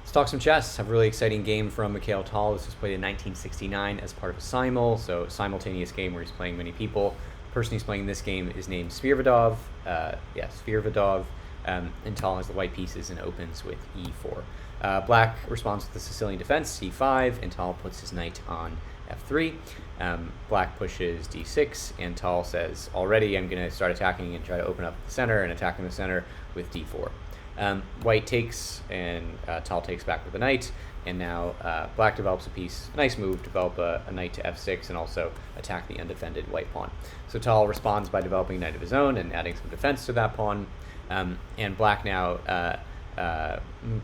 Let's talk some chess. Have a really exciting game from Mikhail Tal. This was played in 1969 as part of a Simul, so simultaneous game where he's playing many people. The person he's playing this game is named Sviridov. Sviridov. And Tal has the white pieces and opens with e4. Black responds with the Sicilian defense, c5, and Tal puts his knight on f3. Black pushes d6, and Tal says, already I'm going to start attacking and try to open up the center and attacking the center with d4. White takes, and Tal takes back with the knight, and now Black develops a piece, nice move, develop a knight to f6, and also attack the undefended white pawn. So Tal responds by developing a knight of his own and adding some defense to that pawn, and Black now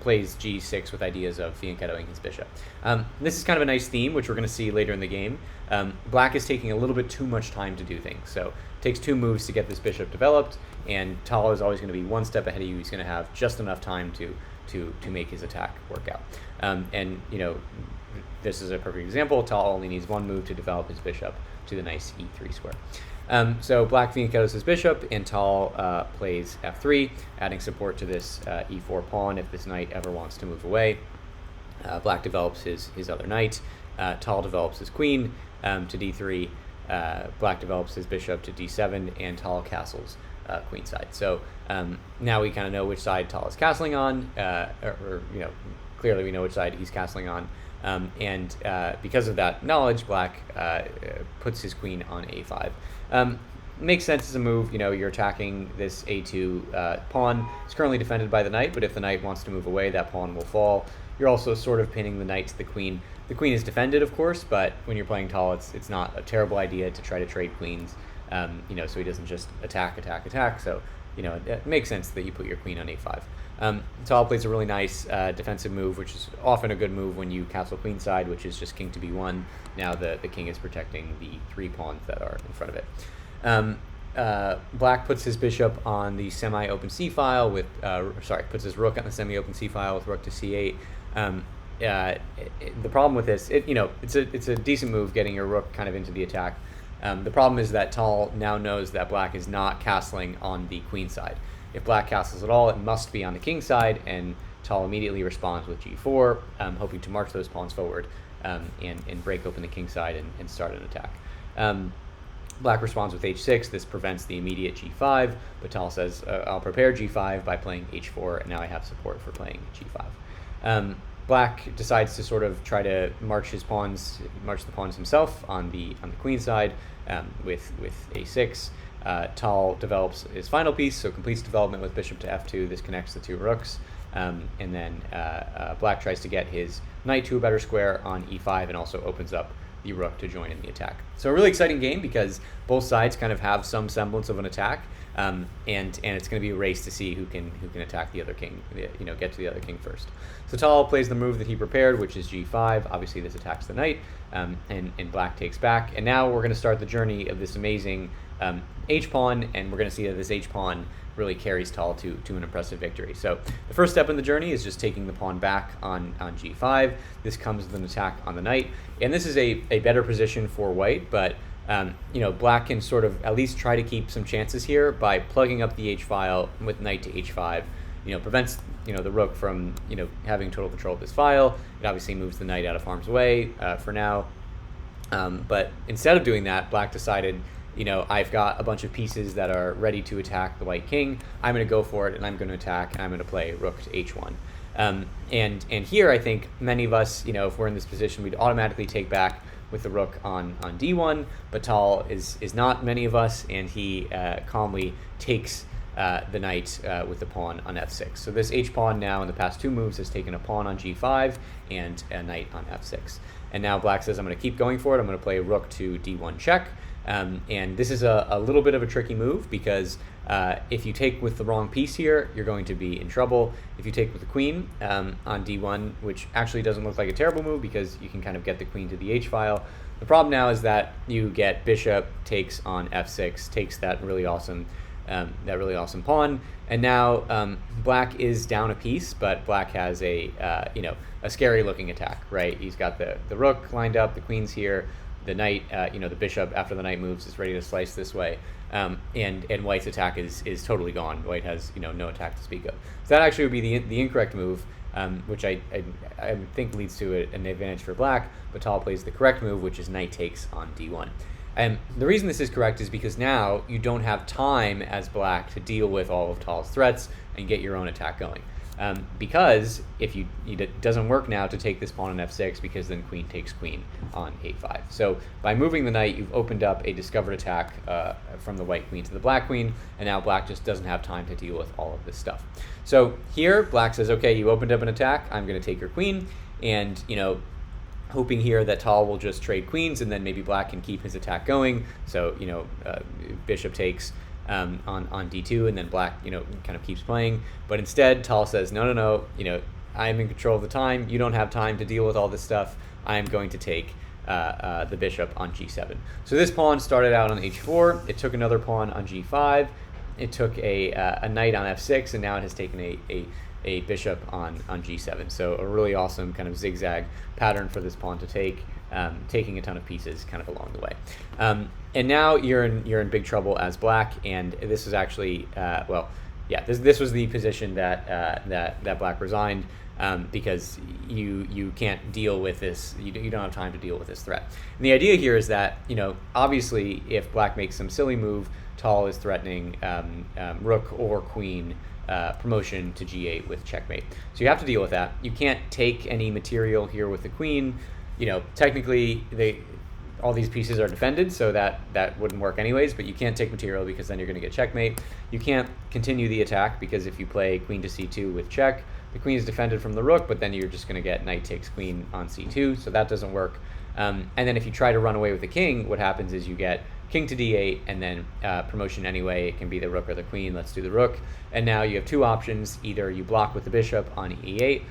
plays g6 with ideas of fianchettoing his bishop. This is kind of a nice theme, which we're going to see later in the game. Black is taking a little bit too much time to do things, so it takes 2 moves to get this bishop developed, and Tal is always going to be 1 step ahead of you. He's going to have just enough time to make his attack work out. And you know, this is a perfect example. Tal only needs 1 move to develop his bishop to the nice e3 square. So Black fianchettos his bishop, and Tal plays f3, adding support to this e4 pawn if this knight ever wants to move away. Black develops his other knight. Tal develops his queen to d3. Black develops his bishop to d7, and Tal castles queenside. So now we kind of know which side Tal is castling on, or you know, clearly we know which side he's castling on. And because of that knowledge, Black puts his queen on a5. Makes sense as a move. You know, you're attacking this a2 pawn. It's currently defended by the knight, but if the knight wants to move away, that pawn will fall. You're also sort of pinning the knight to the queen. The queen is defended, of course, but when you're playing Tal, it's not a terrible idea to try to trade queens. You know, so he doesn't just attack. So, you know, it makes sense that you put your queen on a5. Tal plays a really nice defensive move, which is often a good move when you castle queenside, which is just king to b1. Now the king is protecting the 3 pawns that are in front of it. Black puts his bishop on the semi-open c file with, puts his rook on the semi-open c file with rook to c8. The problem with this, it's a decent move getting your rook kind of into the attack. The problem is that Tal now knows that Black is not castling on the queen side. If Black castles at all, it must be on the king side, and Tal immediately responds with g4, hoping to march those pawns forward and break open the king side and start an attack. Black responds with h6. This prevents the immediate g5, but Tal says, I'll prepare g5 by playing h4, and now I have support for playing g5. Black decides to sort of try to march the pawns himself on the queen side with a6. Tal develops his final piece, so completes development with bishop to f2. This connects the 2 rooks, and then Black tries to get his knight to a better square on e5, and also opens up the rook to join in the attack. So a really exciting game because both sides kind of have some semblance of an attack, and it's going to be a race to see who can attack the other king, get to the other king first. So Tal plays the move that he prepared, which is g5. Obviously this attacks the knight, and Black takes back. And now we're going to start the journey of this amazing h-pawn, and we're going to see that this h-pawn really carries Tal to an impressive victory. So the first step in the journey is just taking the pawn back on g5. This comes with an attack on the knight, and this is a better position for white, but Black can sort of at least try to keep some chances here by plugging up the h-file with knight to h5. Prevents the rook from having total control of this file. It obviously moves the knight out of harm's way for now. But instead of doing that, Black decided, I've got a bunch of pieces that are ready to attack the white king. I'm going to go for it, and I'm going to attack, and I'm going to play rook to h1. And here, I think many of us, if we're in this position, we'd automatically take back with the rook on d1. But Tal is not many of us, and he calmly takes the knight with the pawn on f6. So this h-pawn now in the past 2 moves has taken a pawn on g5 and a knight on f6. And now Black says, I'm going to keep going for it. I'm going to play rook to d1 check. And this is a little bit of a tricky move because if you take with the wrong piece here, you're going to be in trouble. If you take with the queen on d1, which actually doesn't look like a terrible move because you can kind of get the queen to the h-file. The problem now is that you get bishop takes on f6, takes that really awesome pawn, and now Black is down a piece, but Black has a scary looking attack, right? He's got the rook lined up, the queen's here, the knight, the bishop after the knight moves is ready to slice this way, and White's attack is totally gone. White has no attack to speak of. So that actually would be the incorrect move. which I think leads to an advantage for black, but Tal plays the correct move, which is knight takes on d1. And the reason this is correct is because now you don't have time as black to deal with all of Tal's threats and get your own attack going. Because if it doesn't work now to take this pawn on f6, because then queen takes queen on a5. So by moving the knight, you've opened up a discovered attack from the white queen to the black queen, and now black just doesn't have time to deal with all of this stuff. So here, black says, okay, you opened up an attack, I'm going to take your queen, and, hoping here that Tal will just trade queens, and then maybe black can keep his attack going. So, bishop takes on d2, and then black, kind of keeps playing. But instead, Tal says, no, I'm in control of the time. You don't have time to deal with all this stuff. I'm going to take the bishop on g7. So this pawn started out on h4. It took another pawn on g5. It took a knight on f6, and now it has taken a bishop on g7. So a really awesome kind of zigzag pattern for this pawn to take, taking a ton of pieces kind of along the way. And now you're in big trouble as black, and this is actually this was the position that black resigned, because you can't deal with this. You don't have time to deal with this threat. And the idea here is that obviously if black makes some silly move, Tal is threatening rook or queen promotion to g8 with checkmate. So you have to deal with that. You can't take any material here with the queen. Technically all these pieces are defended, so that wouldn't work anyways, but you can't take material because then you're going to get checkmate. You can't continue the attack because if you play queen to c2 with check, the queen is defended from the rook, but then you're just going to get knight takes queen on c2, so that doesn't work. And then if you try to run away with the king, what happens is you get king to d8, and then promotion anyway. It can be the rook or the queen. Let's do the rook. And now you have two options. Either you block with the bishop on e8,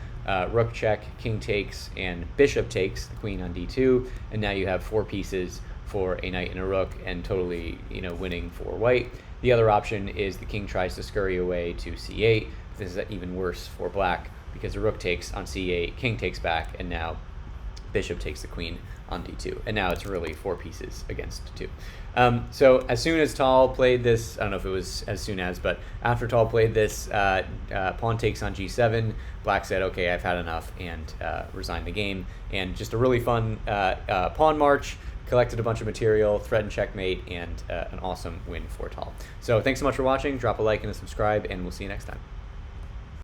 rook check, king takes, and bishop takes, the queen on d2. And now you have four pieces for a knight and a rook, and totally winning for white. The other option is the king tries to scurry away to c8. This is even worse for black because the rook takes on c8, king takes back, and now bishop takes the queen on d2, and now it's really four pieces against two. So as soon as Tal played this, I don't know if it was as soon as, but after Tal played this, pawn takes on g7, black said, okay, I've had enough, and resigned the game. And just a really fun pawn march, collected a bunch of material, threatened checkmate, and an awesome win for Tal. So thanks so much for watching. Drop a like and a subscribe, and we'll see you next time.